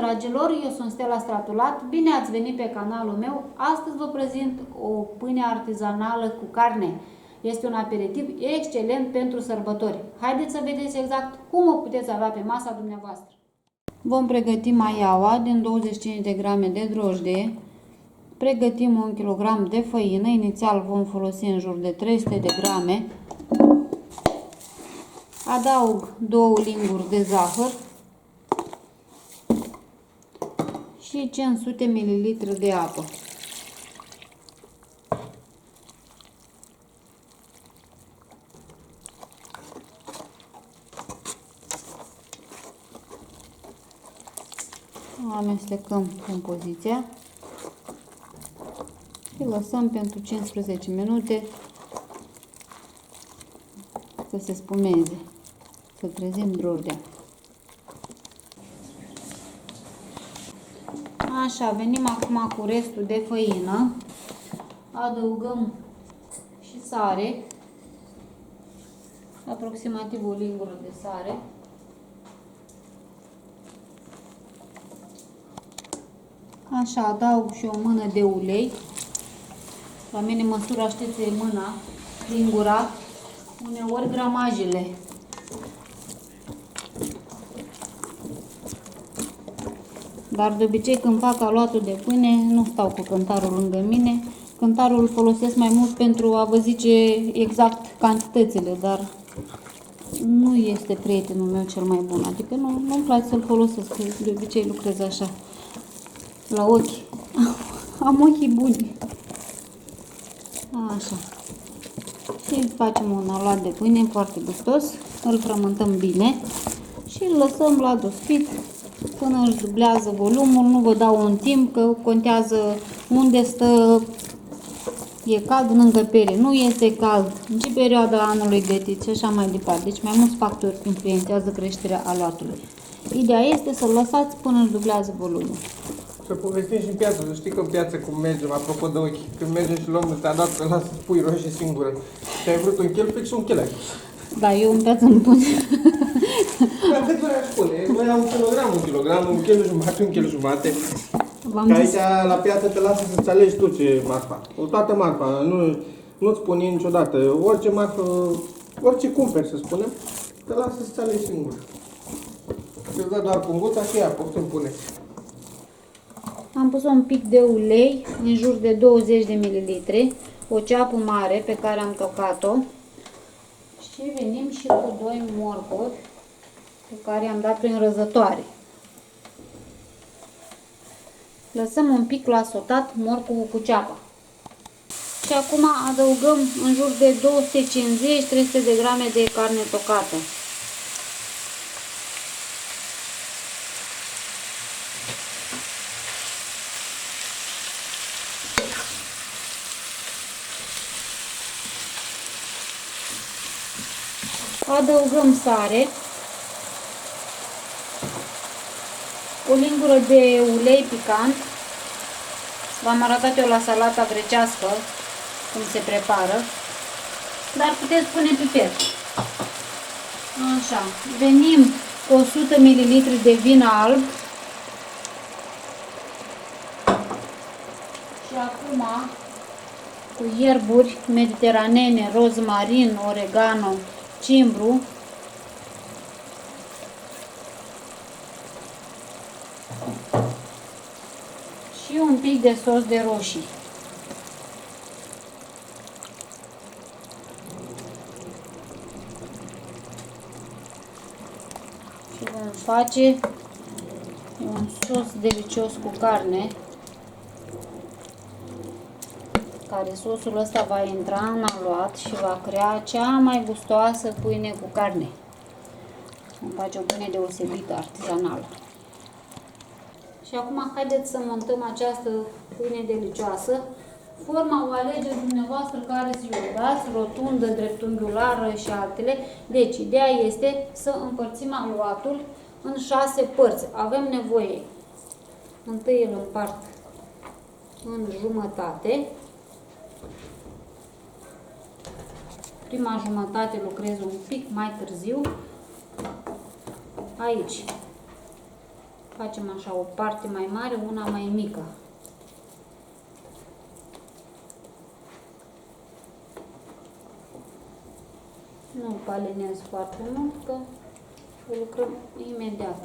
dragilor, eu sunt Stella Stratulat, bine ați venit pe canalul meu. Astăzi vă prezint o pâine artizanală cu carne. Este un aperitiv excelent pentru sărbători. Haideți să vedeți exact cum o puteți avea pe masa dumneavoastră. Vom pregăti maiaua din 25 de grame de drojdie. Pregătim 1 kg de făină, inițial vom folosi în jur de 300 de grame. Adaug 2 linguri de zahăr și 500 ml de apă. Amestecăm compoziția și lăsăm pentru 15 minute să se spumeze, să trezim drojdea. Așa, venim acum cu restul de făină, adăugăm și sare, aproximativ o lingură de sare. Așa, adaug și o mână de ulei. La mine măsura, știți, e mâna, lingura, uneori gramajele. Dar de obicei când fac aluatul de pâine, nu stau cu cântarul lângă mine. Cântarul îl folosesc mai mult pentru a vă zice exact cantitățile, dar nu este prietenul meu cel mai bun. Adică nu-mi place să-l folosesc, că de obicei lucrez așa, la ochi. Am ochii buni. Așa. Și facem un aluat de pâine foarte gustos. Îl frământăm bine și îl lăsăm la dospit până își dublează volumul. Nu vă dau un timp, că contează unde stă. E cald în încăpere, nu este cald, în ce perioada anului gătiți și așa mai departe. Deci mai mulți factori influențează creșterea aluatului. Ideea este să-l lăsați până își dublează volumul. Să povestim și în piață, să știi că în piață cum mergem, apropo de ochi, când mergem și luăm, te-a dat să lasă pui roșii singură. Și ai vrut un chel, fix un chel ai. Da, eu în piață nu pun. Dar cât vrei aș spune? Noi am 1 kilogram, un chel jumate, un chel jumate. Că aici la piață te lasă să-ți alegi tu ce marfa. O toată marfa, nu-ți spune niciodată. Orice marfă, orice cumperi, să spunem, te lasă să-ți alegi singur. Te dă doar punguța și ea, poftim pune. Am pus un pic de ulei, în jur de 20 de ml, o ceapă mare pe care am tocat-o și venim și cu 2 morcori pe care i-am dat prin răzătoare. Lăsăm un pic la sotat morcovul cu ceapa. Și acum adăugăm în jur de 250-300 de grame de carne tocată. Adăugăm sare, o lingură de ulei picant. V-am arătat eu la salata grecească cum se prepară, dar puteți pune piper. Așa, venim cu 100 ml de vin alb și acum cu ierburi mediteranene, rozmarin, oregano, cimbru și un pic de sos de roșii. Și vom face un sos delicios cu carne, care sosul ăsta va intra în aluat și va crea cea mai gustoasă pâine cu carne. Vom face o pâine deosebită, artizanală. Și acum haideți să montăm această pâine delicioasă. Forma o alegeți dumneavoastră care să o dați, rotundă, dreptunghiulară și altele. Deci, ideea este să împărțim aluatul în 6 părți. Avem nevoie, întâi îl împart în jumătate. Prima jumătate lucrez un pic mai târziu. Aici Facem așa o parte mai mare, una mai mică. Nu palinez foarte mult, că lucrăm imediat.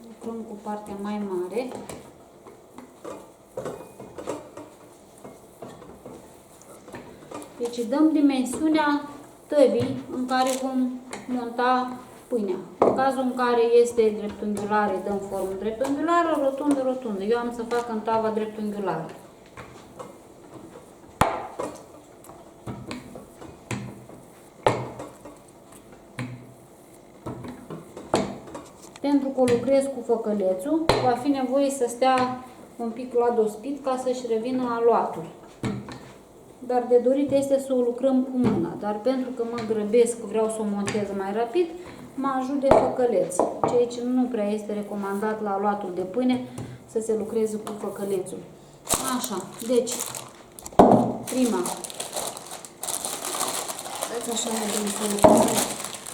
Lucrăm cu partea mai mare. Deci dăm dimensiunea tăvii în care vom monta pâinea. În cazul în care este dreptunghiulară, dăm formă dreptunghiulară, rotundă, rotundă. Eu am să fac în tava dreptunghiulară. Pentru că lucrez cu făcălețul, va fi nevoie să stea un pic la dospit ca să-și revină aluatul. Dar de dorit este să o lucrăm cu mâna. Dar pentru că mă grăbesc, vreau să o montez mai rapid, mă ajut de făcăleț. Ceea ce nu prea este recomandat la aluatul de pâine, să se lucreze cu făcălețul. Așa, deci, prima. Dați așa mai bine să lucrăm,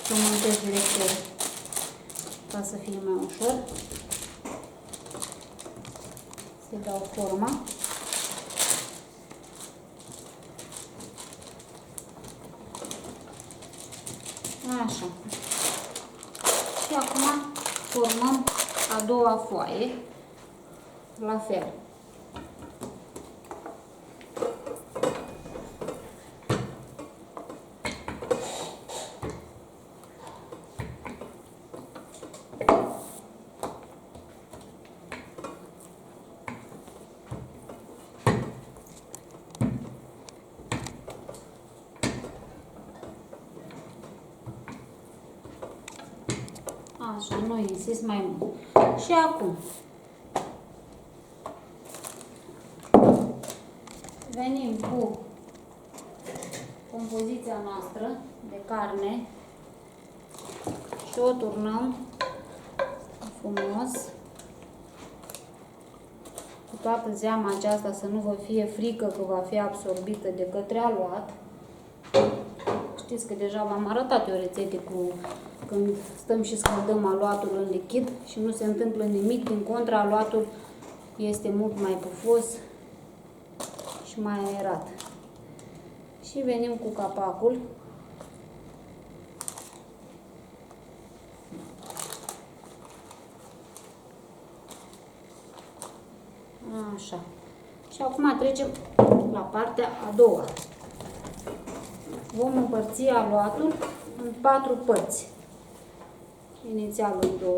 să o montez direct ca să fie mai ușor. Să-i dau forma. Așa. Și acum formăm a doua foaie, la fel. Așa, nu insist mai mult. Și acum venim cu compoziția noastră de carne și o turnăm frumos cu toată zeama aceasta, să nu vă fie frică că va fi absorbită de către aluat. Știți că deja v-am arătat eu rețete cu când stăm și scăldăm aluatul în lichid și nu se întâmplă nimic, din contra aluatul este mult mai pufos și mai aerat. Și venim cu capacul. Așa. Și acum trecem la partea a doua. Vom împărți aluatul în 4 părți. Inițial în 2,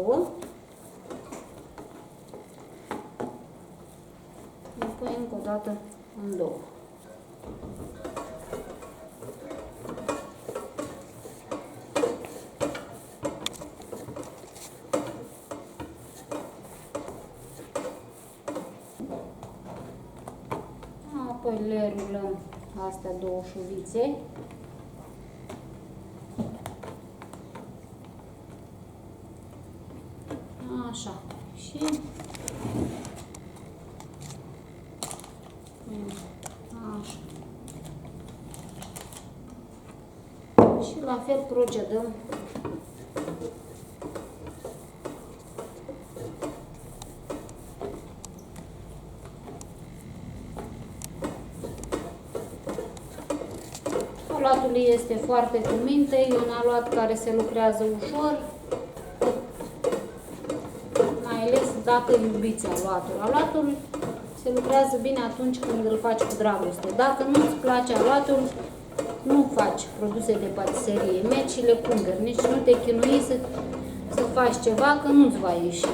apoi încă o dată în 2. Apoi le rulăm astea două șuvițe. Așa. Și așa. Și la fel procedăm aluatul este foarte cu minte, e un aluat care se lucrează ușor, mai ales dacă iubiți aluatul. Aluatul se lucrează bine atunci când îl faci cu dragoste. Dacă nu îți place aluatul, nu faci produse de patiserie, mergi și le cumperi. Nici nu te chinui să faci ceva, că nu-ți va ieși.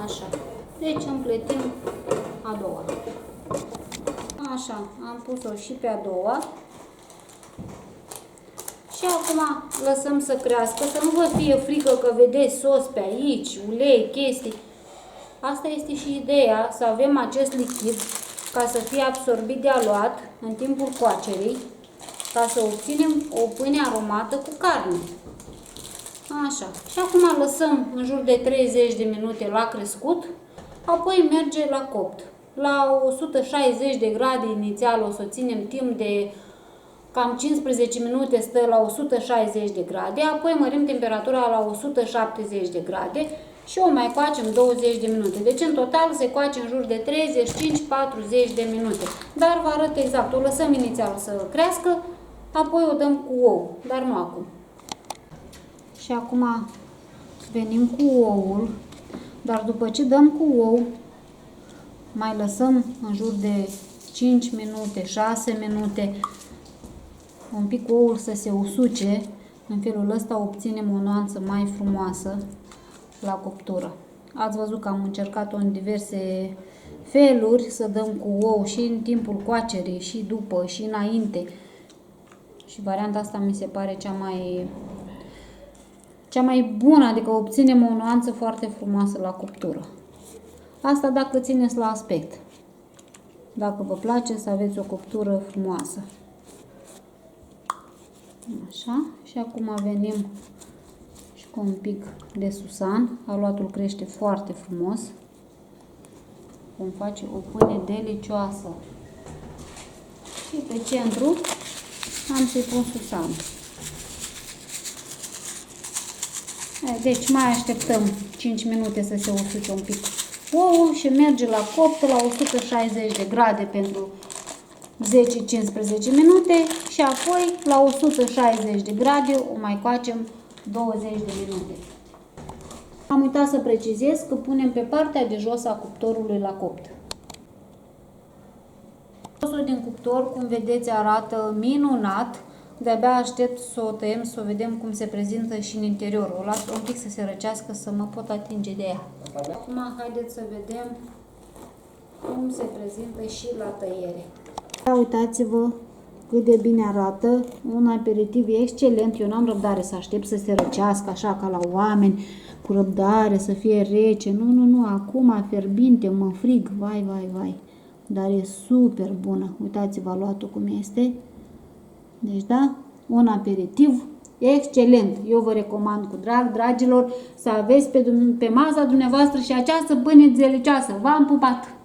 Așa. Deci împletim a doua. Așa, am pus-o și pe a doua. Și acum lăsăm să crească, să nu vă fie frică că vedeți sos pe aici, ulei, chestii. Asta este și ideea, să avem acest lichid ca să fie absorbit de aluat în timpul coacerii, ca să obținem o pâine aromată cu carne. Așa. Și acum lăsăm în jur de 30 de minute la crescut, apoi merge la copt. La 160 de grade inițial o să o ținem timp de cam 15 minute, stă la 160 de grade, apoi mărim temperatura la 170 de grade și o mai coacem 20 de minute. Deci în total se coace în jur de 35-40 de minute. Dar vă arăt exact, o lăsăm inițial să crească, apoi o dăm cu ou, dar nu acum. Și acum venim cu oul, dar după ce dăm cu ou, mai lăsăm în jur de 5 minute, 6 minute, un pic oul să se usuce. În felul ăsta obținem o nuanță mai frumoasă la cuptură. Ați văzut că am încercat-o în diverse feluri, să dăm cu ou și în timpul coacerii, și după, și înainte. Și varianta asta mi se pare cea mai bună, adică obținem o nuanță foarte frumoasă la cuptură. Asta dacă țineți la aspect. Dacă vă place să aveți o cuptură frumoasă. Așa. Și acum venim și cu un pic de susan. Aluatul crește foarte frumos. Vom face o pâine delicioasă. Și pe centru am să-i pun susan. Deci mai așteptăm 5 minute să se usuce un pic ouul și merge la copt la 160 de grade pentru 10-15 minute și apoi la 160 de grade o mai coacem 20 de minute. Am uitat să precizez că punem pe partea de jos a cuptorului la copt. Josul din cuptor, cum vedeți, arată minunat. De-abia aștept să o tăiem, să o vedem cum se prezintă și în interior. O las un pic să se răcească, să mă pot atinge de ea. Acum haideți să vedem cum se prezintă și la tăiere. Uitați-vă cât de bine arată, un aperitiv excelent. Eu n-am răbdare să aștept să se răcească așa ca la oameni, cu răbdare, să fie rece. Nu, acum fierbinte, mă frig, vai. Dar e super bună. Uitați-vă aluatul cum este. Deci da, un aperitiv excelent. Eu vă recomand cu drag, dragilor, să aveți pe masa dumneavoastră și această pâine delicioasă. V-am pupat!